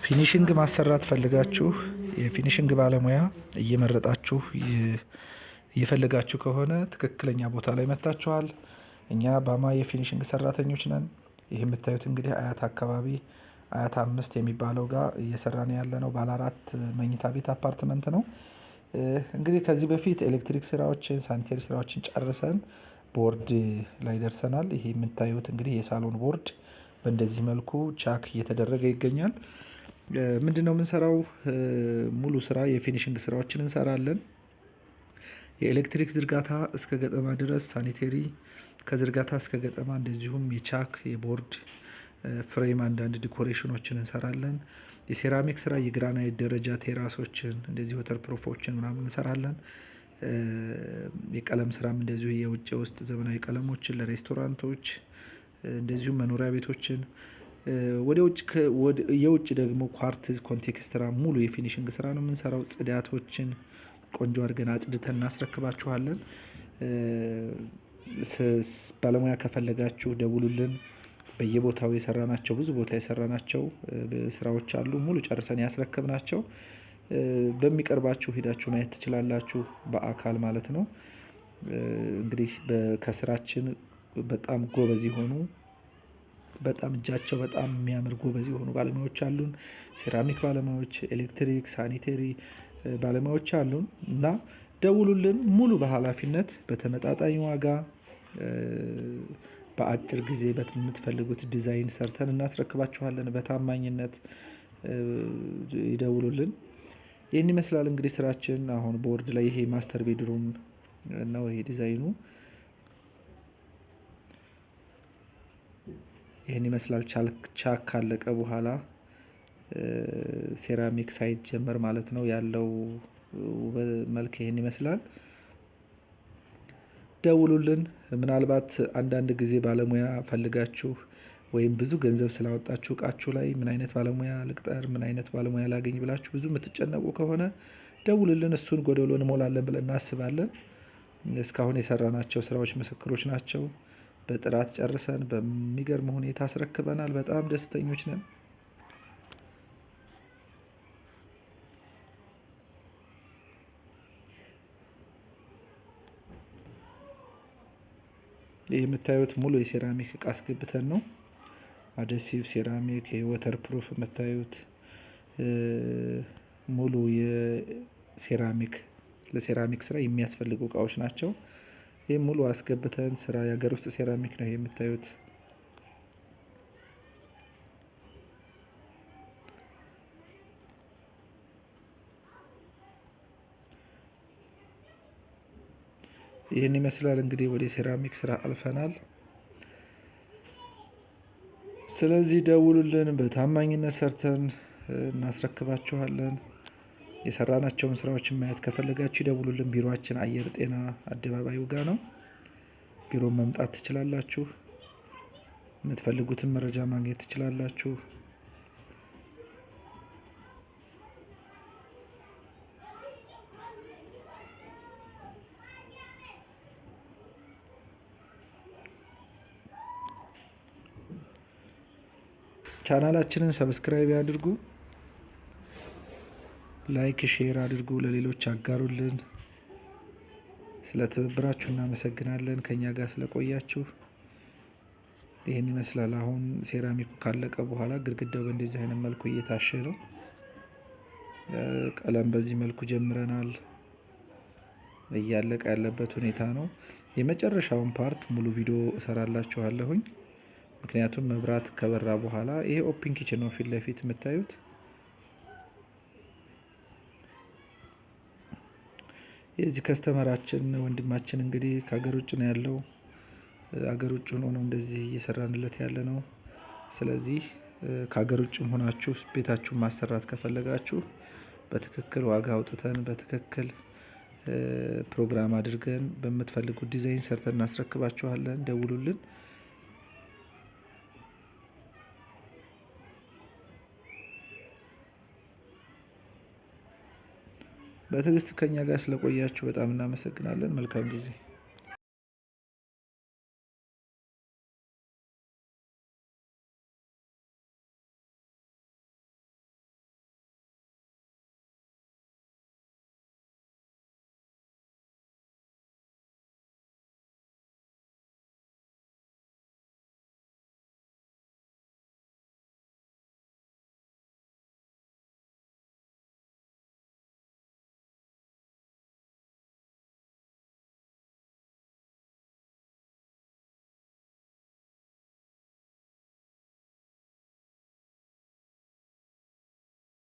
ፊኒሽንግ ማሰራት ፈልጋችሁ የፊኒሽንግ ባለሙያ እየመረጣችሁ እየፈለጋችሁ ከሆነ ትክክለኛ ቦታ ላይ መጥታችኋል። እኛ ባማ የፊኒሽንግ ሰራተኞች ነን። ይህ የምታዩት እንግዲህ አያት አካባቢ አያት 5 የሚባለው ጋር እየሰራን ያለነው ባለ 4 መኝታ ቤት አፓርትመንት ነው። እንግዲህ ከዚህ በፊት ኤሌክትሪክ ስራዎችን ሳኒቴሪ ስራዎችን ጨርሰን ቦርድ ላይ ደርሰናል። ይሄ የምታዩት እንግዲህ የሳሎን ቦርድ በእንደዚህ መልኩ ቻክ እየተደረገ ይገኛል። ምንድነው የምንሰራው? ሙሉ ስራ የፊኒሽንግ ስራዎችን እንሰራለን። የኤሌክትሪክ ዝርጋታ እስከ ገጠማ ድረስ ሳኒቴሪ ከዝርጋታ እስከ ገጠማ እንደዚሁም የቻክ የቦርድ ፍሬም አንዳንድ ዲኮሬሽኖችን እንሰራለን። የሴራሚክ ስራ የግራናይት ደረጃ ቴራሶችን እንደዚህ ወተር ፕሩፎችን ምናምን እንሰራለን። የቀለም ስራም እንደዚሁ የውጭ ውስጥ ዘመናዊ ቀለሞችን ለሬስቶራንቶች እንደዚሁም መኖሪያ ቤቶችን ወደ ውጭ የውጭ ደግሞ ኳርትዝ ኮንቴክስትራ ሙሉ የፊኒሽንግ ስራ ነው የምንሰራው። ጽዳቶችን ቆንጆ አድርገን አጽድተን እናስረክባችኋለን። ባለሙያ ከፈለጋችሁ ደውሉልን። በየቦታው የሰራናቸው ብዙ ቦታ የሰራናቸው ስራዎች አሉ ሙሉ ጨርሰን ያስረከብናቸው። በሚቀርባችሁ ሄዳችሁ ማየት ትችላላችሁ በአካል ማለት ነው። እንግዲህ ከስራችን በጣም ጎበዝ የሆኑ በጣም እጃቸው በጣም የሚያምር ጎበዝ የሆኑ ባለሙያዎች አሉን። ሴራሚክ ባለሙያዎች ኤሌክትሪክ ሳኒቴሪ ባለሙያዎች አሉን። እና ደውሉልን ሙሉ በሃላፊነት በተመጣጣኝ ዋጋ በአጭር ጊዜ በምትፈልጉት ዲዛይን ሰርተን እናስረክባችኋለን። በታማኝነት ይደውሉልን። ይህን ይመስላል እንግዲህ ስራችን። አሁን ቦርድ ላይ ይሄ ማስተር ቤድሩም ነው። ይሄ ዲዛይኑ ይህን ይመስላል። ቻክ ካለቀ በኋላ ሴራሚክ ሳይጀመር ማለት ነው ያለው መልክ ይህን ይመስላል። ደውሉልን። ምናልባት አንዳንድ ጊዜ ባለሙያ ፈልጋችሁ ወይም ብዙ ገንዘብ ስላወጣችሁ እቃችሁ ላይ ምን አይነት ባለሙያ ልቅጠር ምን አይነት ባለሙያ ላገኝ ብላችሁ ብዙ የምትጨነቁ ከሆነ ደውሉልን። እሱን ጎደሎ እንሞላለን ብለን እናስባለን። እስካሁን የሰራናቸው ስራዎች ምስክሮች ናቸው። በጥራት ጨርሰን በሚገርም ሁኔታ አስረክበናል። በጣም ደስተኞች ነን። ይህ የምታዩት ሙሉ የሴራሚክ እቃ አስገብተን ነው። አደሲቭ ሴራሚክ የወተር ፕሩፍ የምታዩት ሙሉ የሴራሚክ ለሴራሚክ ስራ የሚያስፈልጉ እቃዎች ናቸው። ይህ ሙሉ አስገብተን ስራ የሀገር ውስጥ ሴራሚክ ነው የምታዩት። ይህን ይመስላል እንግዲህ ወደ ሴራሚክ ስራ አልፈናል። ስለዚህ ደውሉልን። በታማኝነት ሰርተን እናስረክባችኋለን። የሰራናቸውን ስራዎችን ማየት ከፈለጋችሁ ይደውሉልን። ቢሮአችን አየር ጤና አደባባዩ ጋር ነው። ቢሮ መምጣት ትችላላችሁ። የምትፈልጉትን መረጃ ማግኘት ትችላላችሁ። ቻናላችንን ሰብስክራይብ ያድርጉ። ላይክ ሼር አድርጉ። ለሌሎች አጋሩልን። ስለ ትብብራችሁ እናመሰግናለን። ከኛ ጋር ስለቆያችሁ ይህን ይመስላል። አሁን ሴራሚኩ ካለቀ በኋላ ግድግዳው በእንደዚህ አይነት መልኩ እየታሸ ነው። ቀለም በዚህ መልኩ ጀምረናል። እያለቀ ያለበት ሁኔታ ነው። የመጨረሻውን ፓርት ሙሉ ቪዲዮ እሰራላችኋለሁኝ። ምክንያቱም መብራት ከበራ በኋላ ይሄ ኦፕን ኪችን ነው ፊት ለፊት የምታዩት። የዚህ ከስተመራችን ወንድማችን እንግዲህ ከሀገር ውጭ ነው ያለው። ሀገር ውጭ ሆኖ ነው እንደዚህ እየሰራንለት ያለ ነው። ስለዚህ ከሀገር ውጭም ሆናችሁ ቤታችሁን ማሰራት ከፈለጋችሁ በትክክል ዋጋ አውጥተን በትክክል ፕሮግራም አድርገን በምትፈልጉት ዲዛይን ሰርተን እናስረክባችኋለን። ደውሉልን። በትዕግስት ከኛ ጋር ስለቆያችሁ በጣም እናመሰግናለን። መልካም ጊዜ